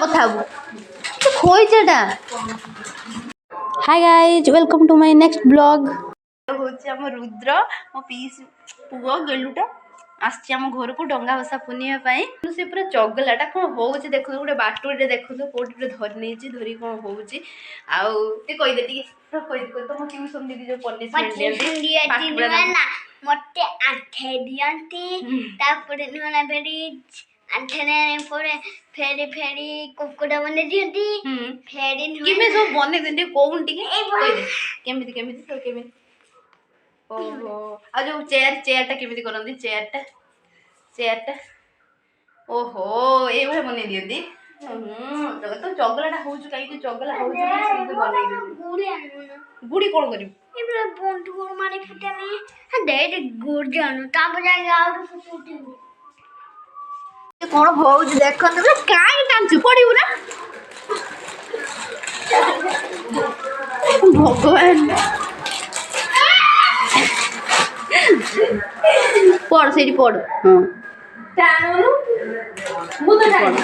କଥା ହବୁ ତୁ ଖୋଇଛଟା। Hi guys welcome to my next blog. होची हम रुद्र मो पीस पुओ गेलुटा आसची हम घर को डंगा भसा पुनिया पाई से पूरा चगलाटा कोन होउची देखु गोटे बाटुटे देखु कोटी धरि नेची धरि कोन होउची आउ ते कहि दे कहि तो मो ट्यूशन दीदी जो पनिशमेंट देती ना मते आठे दियंती तापरे नना बेरी आठने परे फेरी फेरी कुकुड़ा बने दियंती फेरी किमे सब बने देंती कोन टिके कहि दे केमिति केमिति तो केमिति ओहो आ जो चेयर टा केमिति करंदी चेयर टा ओहो ए भले बने दियंती तो चगलाटा होउछु काई कि चगला होउछु से तो बने गुड़ी आनु गुड़ी कोन करिव ए बंधु को माने फुटानी हा दे गुड़ी आनु ता बजा आउ फुटुटी कोन होउछु देखन बे काई टांचु पड़िउ ना भगवान पढ़ सेठी पढ़ हां टाणु मु तो टाणु